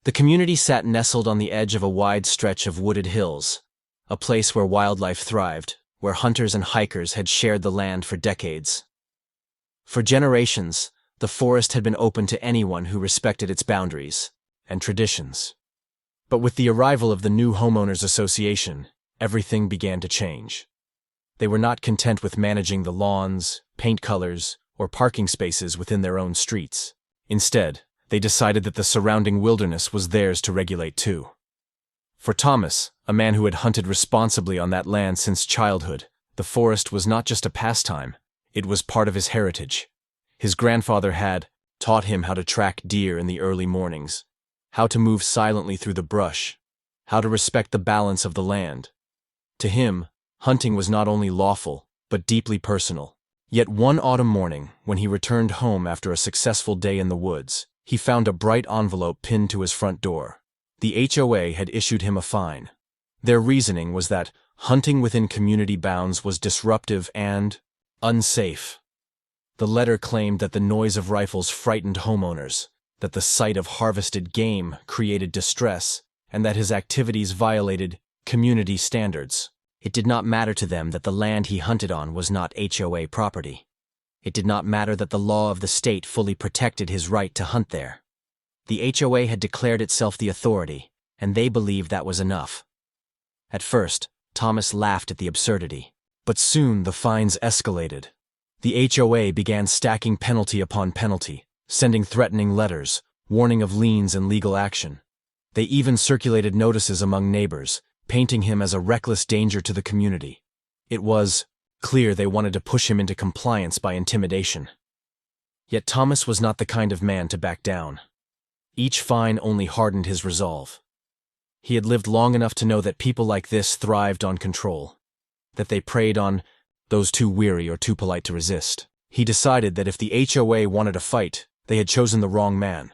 The community sat nestled on the edge of a wide stretch of wooded hills, a place where wildlife thrived, where hunters and hikers had shared the land for decades. For generations, the forest had been open to anyone who respected its boundaries and traditions. But with the arrival of the new homeowners association, everything began to change. They were not content with managing the lawns, paint colors, or parking spaces within their own streets. Instead, they decided that the surrounding wilderness was theirs to regulate too. For Thomas, a man who had hunted responsibly on that land since childhood, the forest was not just a pastime, it was part of his heritage. His grandfather had taught him how to track deer in the early mornings, how to move silently through the brush, how to respect the balance of the land. To him, hunting was not only lawful, but deeply personal. Yet one autumn morning, when he returned home after a successful day in the woods, he found a bright envelope pinned to his front door. The HOA had issued him a fine. Their reasoning was that hunting within community bounds was disruptive and unsafe. The letter claimed that the noise of rifles frightened homeowners, that the sight of harvested game created distress, and that his activities violated community standards. It did not matter to them that the land he hunted on was not HOA property. It did not matter that the law of the state fully protected his right to hunt there. The HOA had declared itself the authority, and they believed that was enough. At first, Thomas laughed at the absurdity, but soon the fines escalated. The HOA began stacking penalty upon penalty, sending threatening letters, warning of liens and legal action. They even circulated notices among neighbors, painting him as a reckless danger to the community. It was clear they wanted to push him into compliance by intimidation. Yet Thomas was not the kind of man to back down. Each fine only hardened his resolve. He had lived long enough to know that people like this thrived on control, that they preyed on those too weary or too polite to resist. He decided that if the HOA wanted a fight, they had chosen the wrong man.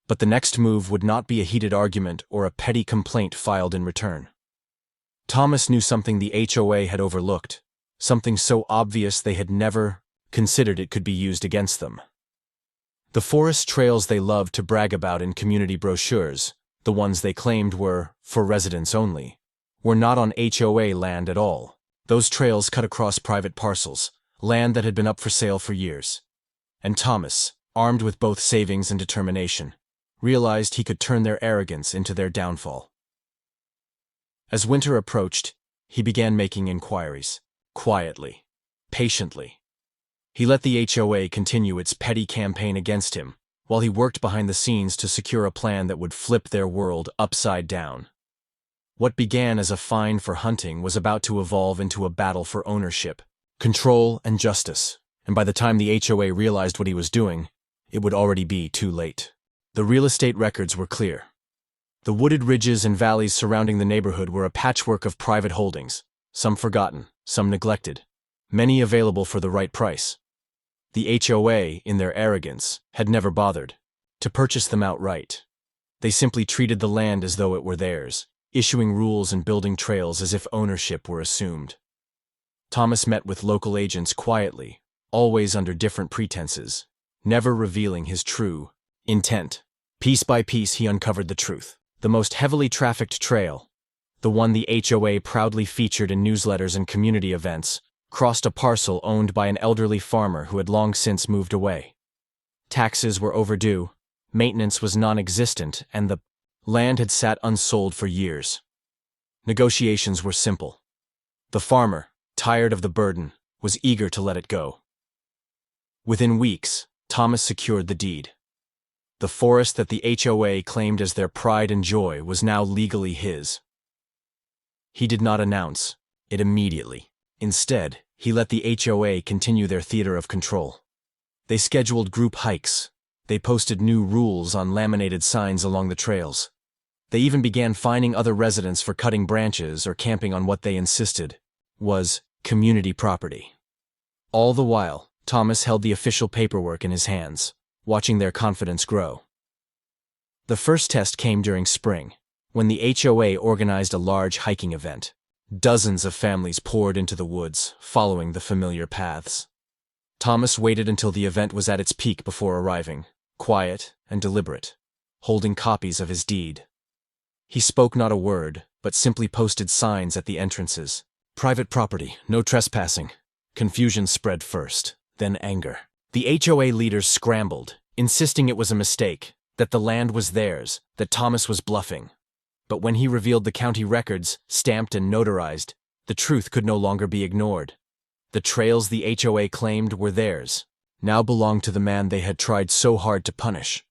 But the next move would not be a heated argument or a petty complaint filed in return. Thomas knew something the HOA had overlooked, something so obvious they had never considered it could be used against them. The forest trails they loved to brag about in community brochures, the ones they claimed were for residents only, were not on HOA land at all. Those trails cut across private parcels, land that had been up for sale for years. And Thomas, armed with both savings and determination, realized he could turn their arrogance into their downfall. As winter approached, he began making inquiries, quietly, patiently. He let the HOA continue its petty campaign against him, while he worked behind the scenes to secure a plan that would flip their world upside down. What began as a fine for hunting was about to evolve into a battle for ownership, control, and justice, and by the time the HOA realized what he was doing, it would already be too late. The real estate records were clear. The wooded ridges and valleys surrounding the neighborhood were a patchwork of private holdings, some forgotten, some neglected, many available for the right price. The HOA, in their arrogance, had never bothered to purchase them outright. They simply treated the land as though it were theirs, issuing rules and building trails as if ownership were assumed. Thomas met with local agents quietly, always under different pretenses, never revealing his true intent. Piece by piece he uncovered the truth. The most heavily trafficked trail, the one the HOA proudly featured in newsletters and community events, crossed a parcel owned by an elderly farmer who had long since moved away. Taxes were overdue, maintenance was non-existent, and the land had sat unsold for years. Negotiations were simple. The farmer, tired of the burden, was eager to let it go. Within weeks, Thomas secured the deed. The forest that the HOA claimed as their pride and joy was now legally his. He did not announce it immediately. Instead, he let the HOA continue their theater of control. They scheduled group hikes. They posted new rules on laminated signs along the trails. They even began fining other residents for cutting branches or camping on what they insisted was community property. All the while, Thomas held the official paperwork in his hands, watching their confidence grow. The first test came during spring, when the HOA organized a large hiking event. Dozens of families poured into the woods, following the familiar paths. Thomas waited until the event was at its peak before arriving, quiet and deliberate. holding copies of his deed. He spoke not a word, but simply posted signs at the entrances. Private property, no trespassing. Confusion spread first, then anger. The HOA leaders scrambled, insisting it was a mistake, that the land was theirs, that Thomas was bluffing. But when he revealed the county records, stamped and notarized, the truth could no longer be ignored. The trails the HOA claimed were theirs, now belonged to the man they had tried so hard to punish.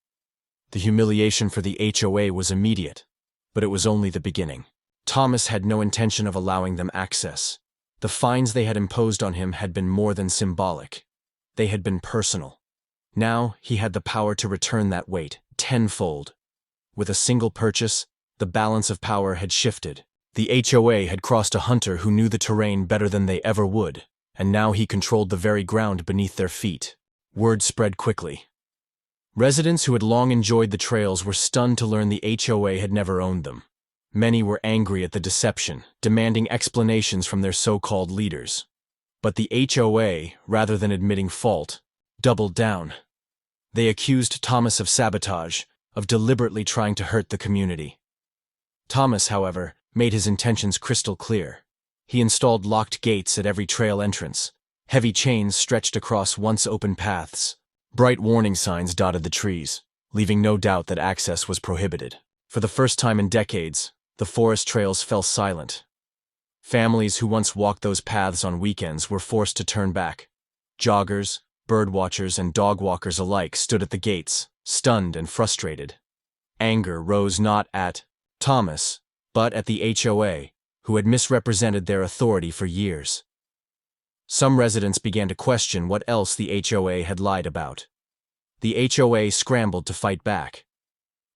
The humiliation for the HOA was immediate, but it was only the beginning. Thomas had no intention of allowing them access. The fines they had imposed on him had been more than symbolic. They had been personal. Now he had the power to return that weight, tenfold. With a single purchase, the balance of power had shifted. The HOA had crossed a hunter who knew the terrain better than they ever would, and now he controlled the very ground beneath their feet. Word spread quickly. Residents who had long enjoyed the trails were stunned to learn the HOA had never owned them. Many were angry at the deception, demanding explanations from their so-called leaders. But the HOA, rather than admitting fault, doubled down. They accused Thomas of sabotage, of deliberately trying to hurt the community. Thomas, however, made his intentions crystal clear. He installed locked gates at every trail entrance. Heavy chains stretched across once open paths. Bright warning signs dotted the trees, leaving no doubt that access was prohibited. For the first time in decades, the forest trails fell silent. Families who once walked those paths on weekends were forced to turn back. Joggers, birdwatchers, and dog-walkers alike stood at the gates, stunned and frustrated. Anger rose not at Thomas, but at the HOA, who had misrepresented their authority for years. Some residents began to question what else the HOA had lied about. The HOA scrambled to fight back.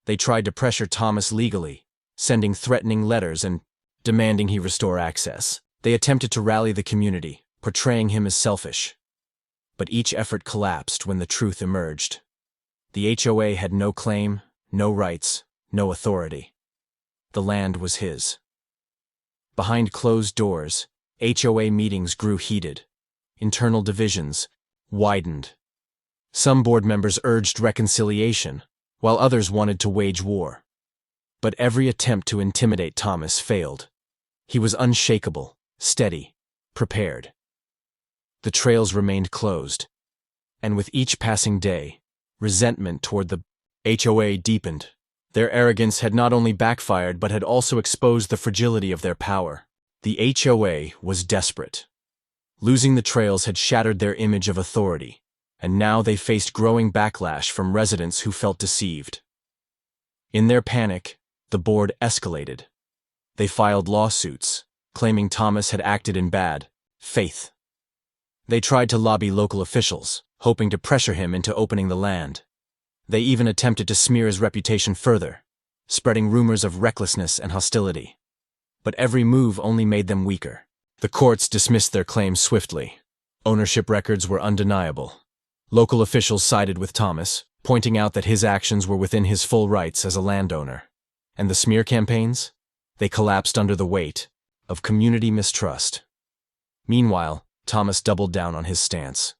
They tried to pressure Thomas legally, sending threatening letters and demanding he restore access. They attempted to rally the community, portraying him as selfish. But each effort collapsed when the truth emerged. The HOA had no claim, no rights, no authority. The land was his. Behind closed doors, HOA meetings grew heated. Internal divisions widened. Some board members urged reconciliation, while others wanted to wage war. But every attempt to intimidate Thomas failed. He was unshakable, steady, prepared. The trails remained closed, and with each passing day, resentment toward the HOA deepened. Their arrogance had not only backfired but had also exposed the fragility of their power. The HOA was desperate. Losing the trails had shattered their image of authority, and now they faced growing backlash from residents who felt deceived. In their panic, the board escalated. They filed lawsuits, claiming Thomas had acted in bad faith. They tried to lobby local officials, hoping to pressure him into opening the land. They even attempted to smear his reputation further, spreading rumors of recklessness and hostility. But every move only made them weaker. The courts dismissed their claims swiftly. Ownership records were undeniable. Local officials sided with Thomas, pointing out that his actions were within his full rights as a landowner. And the smear campaigns? They collapsed under the weight of community mistrust. Meanwhile, Thomas doubled down on his stance.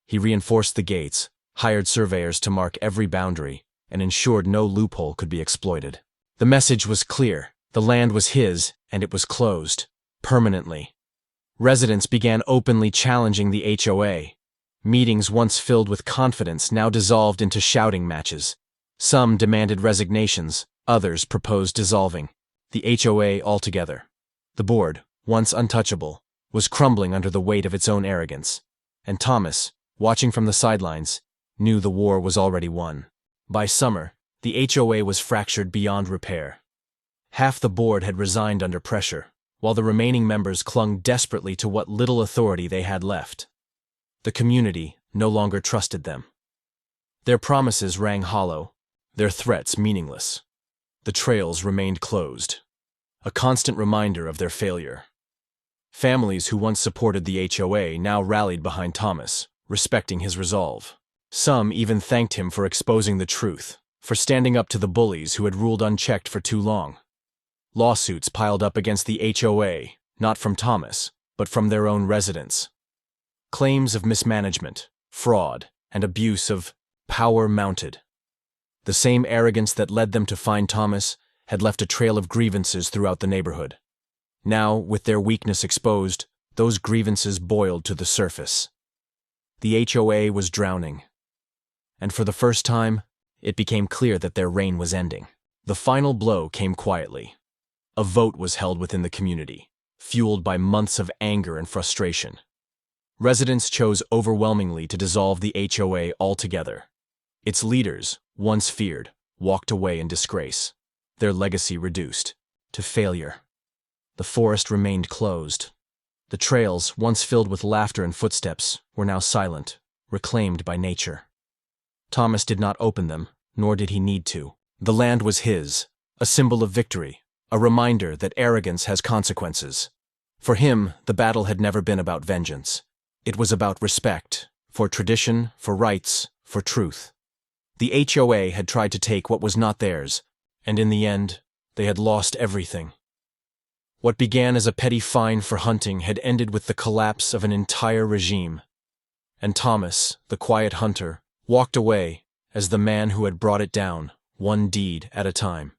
He reinforced the gates, hired surveyors to mark every boundary, and ensured no loophole could be exploited. The message was clear. The land was his, and it was closed, permanently. Residents began openly challenging the HOA. Meetings once filled with confidence now dissolved into shouting matches. Some demanded resignations, others proposed dissolving the HOA altogether. The board, once untouchable, was crumbling under the weight of its own arrogance. And Thomas, watching from the sidelines, knew the war was already won. By summer, the HOA was fractured beyond repair. Half the board had resigned under pressure, while the remaining members clung desperately to what little authority they had left. The community no longer trusted them. Their promises rang hollow, their threats meaningless. The trails remained closed, a constant reminder of their failure. Families who once supported the HOA now rallied behind Thomas, respecting his resolve. Some even thanked him for exposing the truth, for standing up to the bullies who had ruled unchecked for too long. Lawsuits piled up against the HOA, not from Thomas, but from their own residents. Claims of mismanagement, fraud, and abuse of power mounted. The same arrogance that led them to find Thomas had left a trail of grievances throughout the neighborhood. Now, with their weakness exposed, those grievances boiled to the surface. The HOA was drowning. And for the first time, it became clear that their reign was ending. The final blow came quietly. A vote was held within the community, fueled by months of anger and frustration. Residents chose overwhelmingly to dissolve the HOA altogether. Its leaders, once feared, walked away in disgrace, their legacy reduced to failure. The forest remained closed. The trails, once filled with laughter and footsteps, were now silent, reclaimed by nature. Thomas did not open them, nor did he need to. The land was his, a symbol of victory, a reminder that arrogance has consequences. For him, the battle had never been about vengeance. It was about respect, for tradition, for rights, for truth. The HOA had tried to take what was not theirs, and in the end, they had lost everything. What began as a petty fine for hunting had ended with the collapse of an entire regime. And Thomas, the quiet hunter, walked away as the man who had brought it down, one deed at a time.